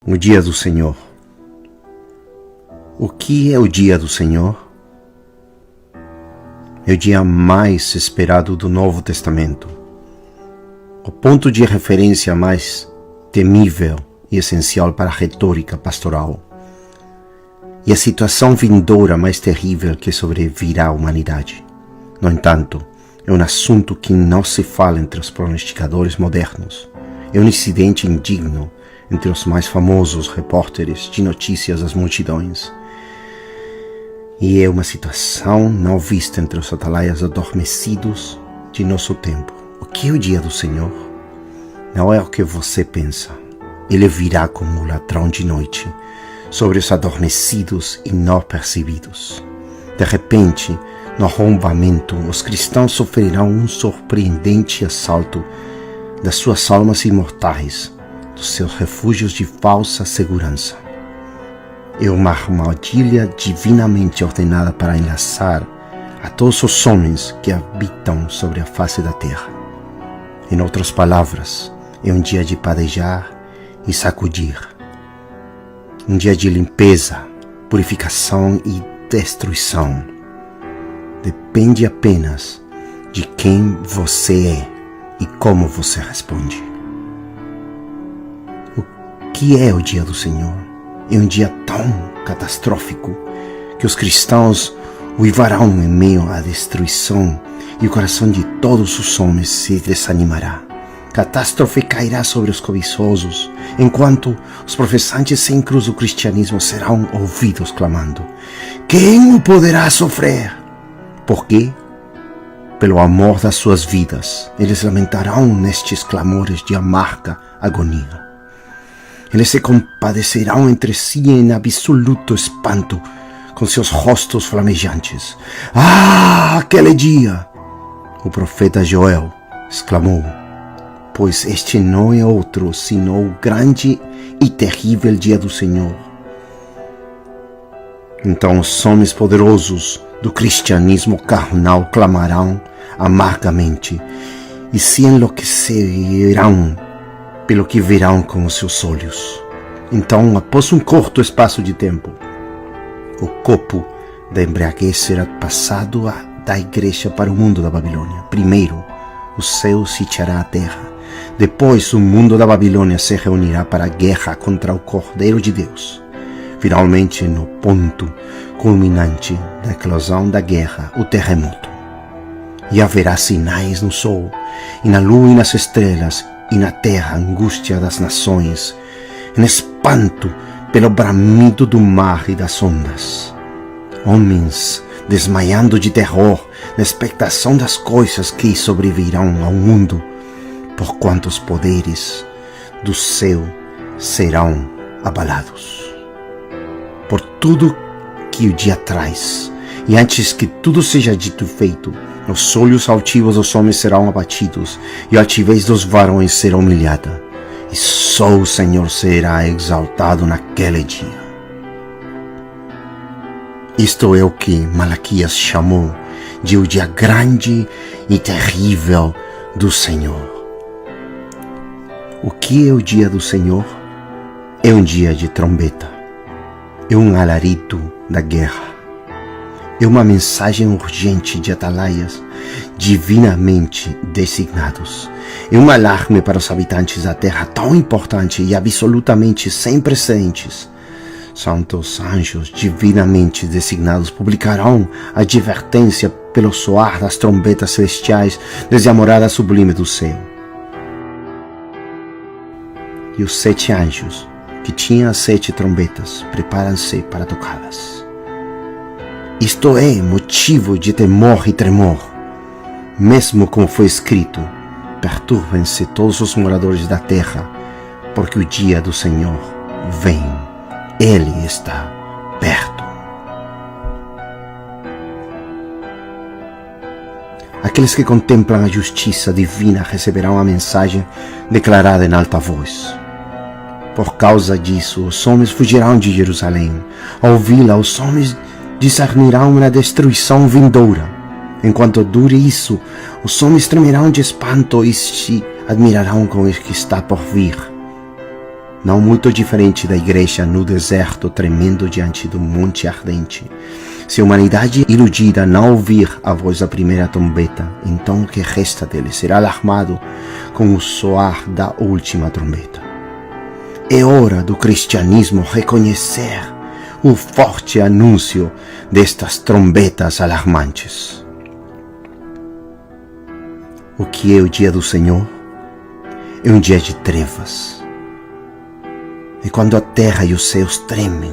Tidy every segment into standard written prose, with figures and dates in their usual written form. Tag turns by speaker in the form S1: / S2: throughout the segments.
S1: O dia do Senhor. O que é o dia do Senhor? É o dia mais esperado do Novo Testamento, o ponto de referência mais temível e essencial para a retórica pastoral, e a situação vindoura mais terrível que sobrevirá à humanidade. No entanto, é um assunto que não se fala entre os pronosticadores modernos. É um incidente indigno entre os mais famosos repórteres de notícias das multidões. E é uma situação não vista entre os atalaias adormecidos de nosso tempo. O que é o dia do Senhor? Não é o que você pensa. Ele virá como um ladrão de noite sobre os adormecidos e não percebidos. De repente, no arrombamento, os cristãos sofrerão um surpreendente assalto das suas almas imortais, dos seus refúgios de falsa segurança. É uma armadilha divinamente ordenada para enlaçar a todos os homens que habitam sobre a face da terra. Em outras palavras, é um dia de padejar e sacudir. Um dia de limpeza, purificação e destruição. Depende apenas de quem você é e como você responde. O que é o dia do Senhor? É um dia tão catastrófico que os cristãos uivarão em meio à destruição e o coração de todos os homens se desanimará. Catástrofe cairá sobre os cobiçosos, enquanto os professantes sem cruz do cristianismo serão ouvidos clamando: quem o poderá sofrer? Por quê? Pelo amor das suas vidas, eles lamentarão nestes clamores de amarga agonia. Eles se compadecerão entre si em absoluto espanto, com seus rostos flamejantes. Ah, aquele dia! O profeta Joel exclamou, pois este não é outro senão o grande e terrível dia do Senhor. Então os homens poderosos do cristianismo carnal clamarão amargamente e se enlouquecerão pelo que verão com os seus olhos. Então, após um curto espaço de tempo, o copo da embriaguez será passado da igreja para o mundo da Babilônia. Primeiro, o céu sitiará a terra. Depois, o mundo da Babilônia se reunirá para a guerra contra o Cordeiro de Deus. Finalmente, no ponto culminante da eclosão da guerra, o terremoto. E haverá sinais no sol, e na lua e nas estrelas, e na terra a angústia das nações, em espanto pelo bramido do mar e das ondas. Homens desmaiando de terror na expectação das coisas que sobrevirão ao mundo, porquanto os poderes do céu serão abalados. Por tudo que o dia traz, e antes que tudo seja dito e feito, os olhos altivos dos homens serão abatidos, e a altivez dos varões será humilhada, e só o Senhor será exaltado naquele dia. Isto é o que Malaquias chamou de o dia grande e terrível do Senhor. O que é o dia do Senhor? É um dia de trombeta, é um alarido da guerra, é uma mensagem urgente de atalaias divinamente designados. É um alarme para os habitantes da terra tão importante e absolutamente sem precedentes. Santos anjos divinamente designados publicarão a advertência pelo soar das trombetas celestiais desde a morada sublime do céu. E os 7 anjos, que tinham as 7 trombetas, preparam-se para tocá-las. Isto é motivo de temor e tremor. Mesmo como foi escrito, perturbem-se todos os moradores da terra, porque o dia do Senhor vem. Ele está perto. Aqueles que contemplam a justiça divina receberão a mensagem declarada em alta voz. Por causa disso, os homens fugirão de Jerusalém. Ao ouvi-la, os homens discernirão uma destruição vindoura. Enquanto dure isso, os homens tremerão de espanto e se admirarão com o que está por vir. não muito diferente da igreja no deserto tremendo diante do monte ardente. Se a humanidade iludida não ouvir a voz da primeira trombeta, então o que resta dele será alarmado com o soar da última trombeta. É hora do cristianismo reconhecer o forte anúncio destas trombetas alarmantes. O que é o dia do Senhor? É um dia de trevas. É quando a terra e os céus tremem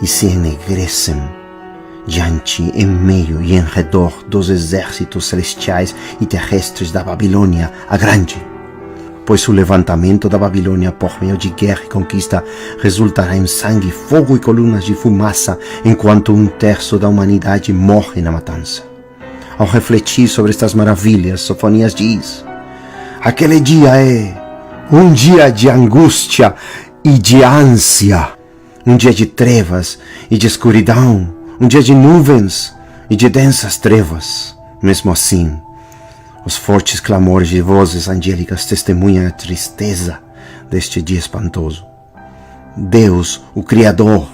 S1: e se enegrecem diante, em meio e em redor dos exércitos celestiais e terrestres da Babilônia, a grande. Pois o levantamento da Babilônia por meio de guerra e conquista resultará em sangue, fogo e colunas de fumaça, enquanto 1/3 da humanidade morre na matança. Ao refletir sobre estas maravilhas, Sofonias diz: aquele dia é um dia de angústia e de ânsia, um dia de trevas e de escuridão, um dia de nuvens e de densas trevas. Mesmo assim, os fortes clamores de vozes angélicas testemunham a tristeza deste dia espantoso. Deus, o Criador,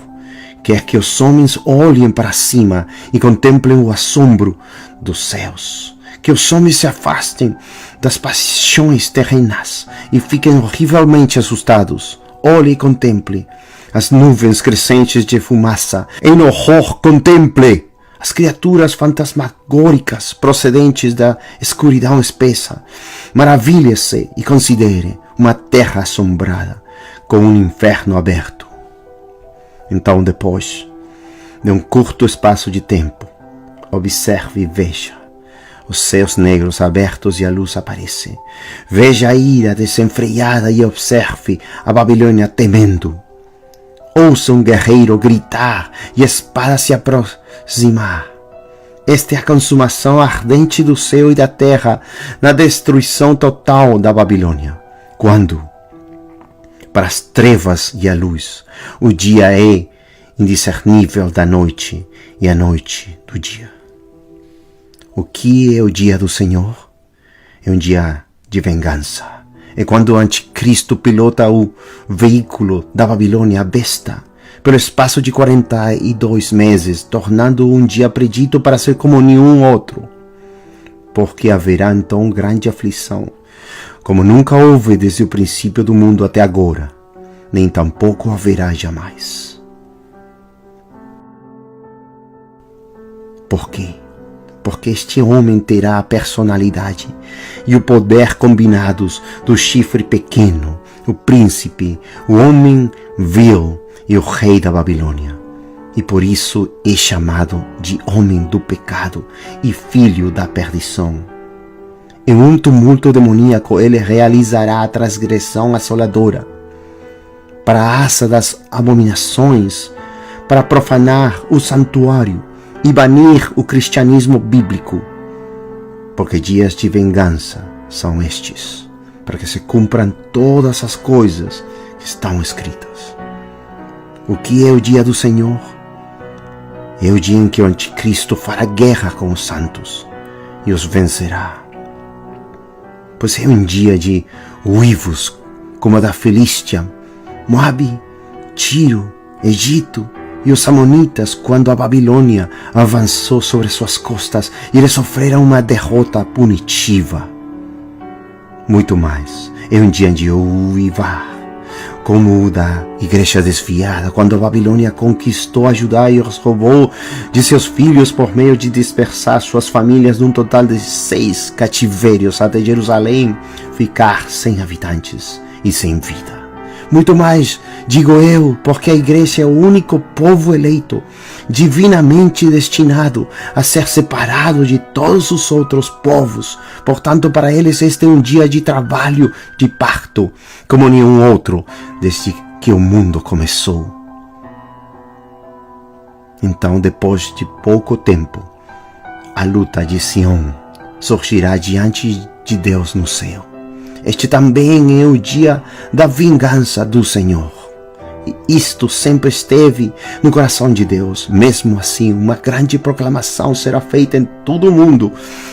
S1: quer que os homens olhem para cima e contemplem o assombro dos céus. Que os homens se afastem das paixões terrenas e fiquem horrivelmente assustados. Olhe e contemple as nuvens crescentes de fumaça. Em horror, contemple as criaturas fantasmagóricas procedentes da escuridão espessa. Maravilhe-se e considere uma terra assombrada com um inferno aberto. Então, depois de um curto espaço de tempo, observe e veja os céus negros abertos e a luz aparece. Veja a ira desenfreada e observe a Babilônia temendo. Ouça um guerreiro gritar e a espada se aproximar. Esta é a consumação ardente do céu e da terra na destruição total da Babilônia. Quando, para as trevas e a luz, o dia é indiscernível da noite e a noite do dia. O que é o dia do Senhor? É um dia de vingança. É quando o anticristo pilota o veículo da Babilônia, a besta, pelo espaço de 42 meses, tornando um dia predito para ser como nenhum outro. Porque haverá então grande aflição, como nunca houve desde o princípio do mundo até agora, nem tampouco haverá jamais. Por quê? Porque este homem terá a personalidade e o poder combinados do chifre pequeno, o príncipe, o homem vil e o rei da Babilônia. E por isso é chamado de homem do pecado e filho da perdição. Em um tumulto demoníaco ele realizará a transgressão assoladora, para a asa das abominações, para profanar o santuário e banir o cristianismo bíblico, porque dias de vingança são estes, para que se cumpram todas as coisas que estão escritas. O que é o dia do Senhor? É o dia em que o anticristo fará guerra com os santos e os vencerá. Pois é um dia de uivos, como a da Filístia, Moabe, Tiro, Egito e os amonitas, quando a Babilônia avançou sobre suas costas e eles sofreram uma derrota punitiva. Muito mais, é um dia de uivar, como o da igreja desviada, quando a Babilônia conquistou a Judá e os roubou de seus filhos por meio de dispersar suas famílias num total de 6 cativérios até Jerusalém ficar sem habitantes e sem vida. Muito mais, digo eu, porque a igreja é o único povo eleito, divinamente destinado a ser separado de todos os outros povos. Portanto, para eles este é um dia de trabalho, de parto, como nenhum outro, desde que o mundo começou. Então, depois de pouco tempo, a luta de Sião surgirá diante de Deus no céu. Este também é o dia da vingança do Senhor. E isto sempre esteve no coração de Deus. Mesmo assim, uma grande proclamação será feita em todo o mundo,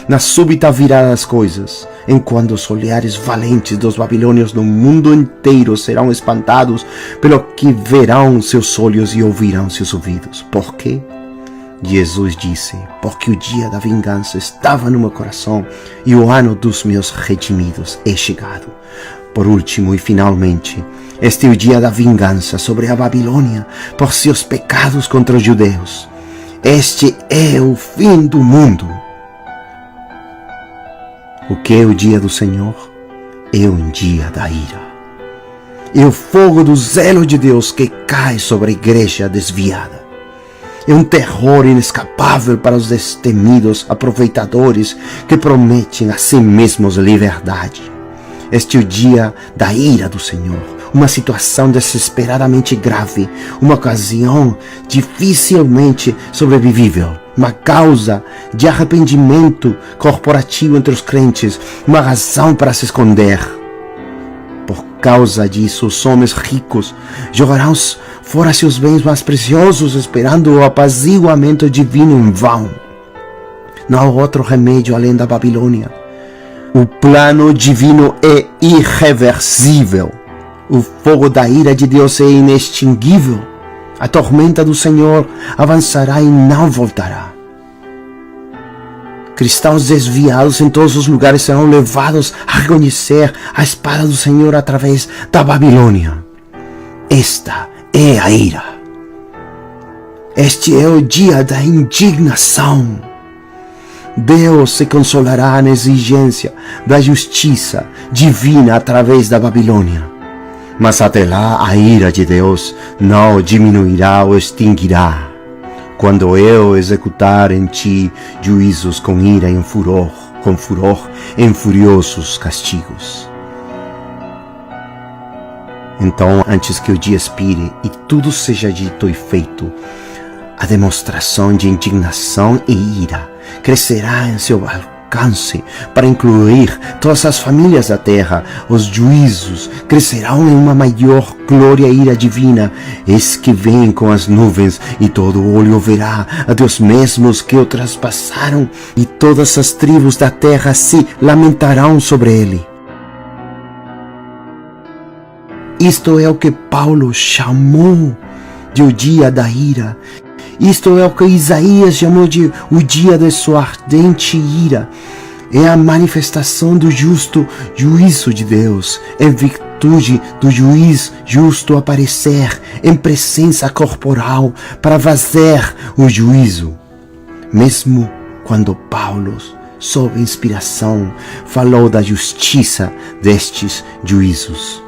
S1: na súbita virada das coisas, enquanto os olhares valentes dos babilônios no mundo inteiro serão espantados pelo que verão seus olhos e ouvirão seus ouvidos. Por quê? Jesus disse: porque o dia da vingança estava no meu coração e o ano dos meus redimidos é chegado. Por último e finalmente, este é o dia da vingança sobre a Babilônia por seus pecados contra os judeus. Este é o fim do mundo. O que é o dia do Senhor? É um dia da ira. É o fogo do zelo de Deus que cai sobre a igreja desviada. É um terror inescapável para os destemidos aproveitadores que prometem a si mesmos liberdade. Este é o dia da ira do Senhor, uma situação desesperadamente grave, uma ocasião dificilmente sobrevivível, uma causa de arrependimento corporativo entre os crentes, uma razão para se esconder. Por causa disso, os homens ricos jogarão fora seus bens mais preciosos, esperando o apaziguamento divino em vão. Não há outro remédio além da Babilônia. O plano divino é irreversível. O fogo da ira de Deus é inextinguível. A tormenta do Senhor avançará e não voltará. Cristãos desviados em todos os lugares serão levados a reconhecer a espada do Senhor através da Babilônia. Esta é a ira. Este é o dia da indignação. Deus se consolará na exigência da justiça divina através da Babilônia. Mas até lá a ira de Deus não diminuirá ou extinguirá, quando eu executar em ti juízos com ira e com furor em furiosos castigos. Então, antes que o dia expire e tudo seja dito e feito, a demonstração de indignação e ira crescerá em seu alcance para incluir todas as famílias da terra. Os juízos crescerão em uma maior glória e ira divina. Eis que vem com as nuvens, e todo olho verá a Deus mesmos que o traspassaram, e todas as tribos da terra se lamentarão sobre ele. Isto é o que Paulo chamou de o dia da ira. Isto é o que Isaías chamou de o dia de sua ardente ira. É a manifestação do justo juízo de Deus, em virtude do juiz justo aparecer em presença corporal para fazer o juízo. Mesmo quando Paulo, sob inspiração, falou da justiça destes juízos.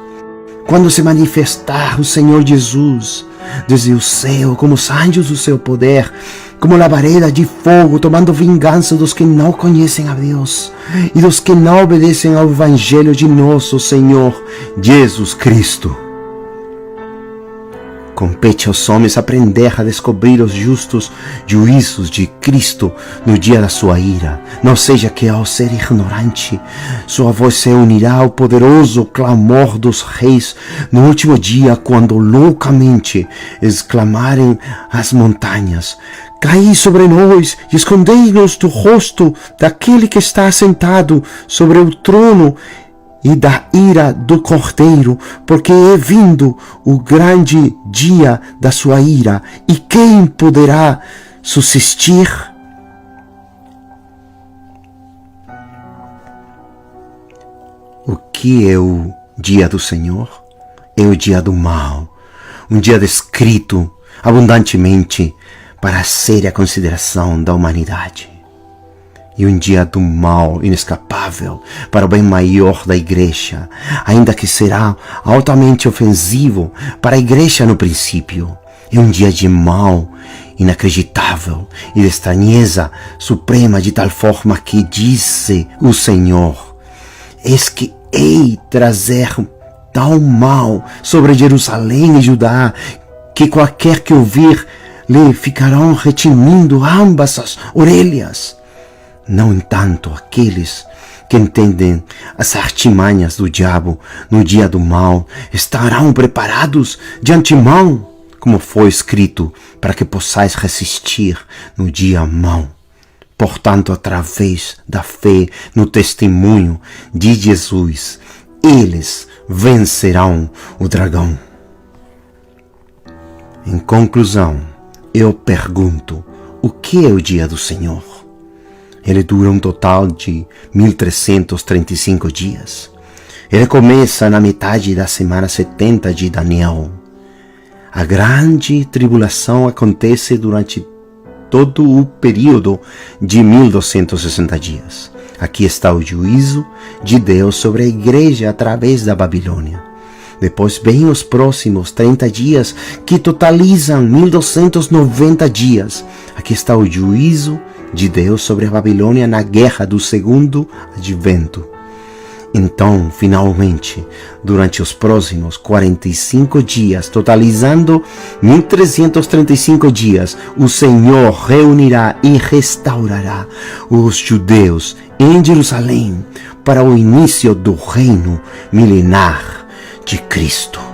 S1: Quando se manifestar o Senhor Jesus desde o céu, como os anjos do seu poder, como labareda de fogo, tomando vingança dos que não conhecem a Deus e dos que não obedecem ao Evangelho de nosso Senhor Jesus Cristo. Compete aos homens aprender a descobrir os justos juízos de Cristo no dia da sua ira. Não seja que, ao ser ignorante, sua voz se unirá ao poderoso clamor dos reis no último dia, quando loucamente exclamarem as montanhas: caí sobre nós e escondei-nos do rosto daquele que está assentado sobre o trono e da ira do Cordeiro, porque é vindo o grande dia da sua ira, e quem poderá subsistir? O que é o dia do Senhor? É o dia do mal, um dia descrito abundantemente para a séria consideração da humanidade. E um dia do mal inescapável para o bem maior da igreja, ainda que será altamente ofensivo para a igreja no princípio. É um dia de mal inacreditável e de estranheza suprema, de tal forma que disse o Senhor: eis que hei trazer tal mal sobre Jerusalém e Judá, que qualquer que ouvir lhe ficarão retinindo ambas as orelhas. Não entanto aqueles que entendem as artimanhas do diabo no dia do mal, estarão preparados de antemão, como foi escrito, para que possais resistir no dia mau. Portanto, através da fé no testemunho de Jesus, eles vencerão o dragão. Em conclusão, eu pergunto, o que é o dia do Senhor? Ele dura um total de 1335 dias. Ele começa na metade da semana 70 de Daniel. A grande tribulação acontece durante todo o período de 1260 dias. Aqui está o juízo de Deus sobre a igreja através da Babilônia. Depois vem os próximos 30 dias, que totalizam 1290 dias. Aqui está o juízo de Deus sobre a Babilônia na guerra do segundo advento. Então, finalmente, durante os próximos 45 dias, totalizando 1335 dias, o Senhor reunirá e restaurará os judeus em Jerusalém para o início do reino milenar de Cristo.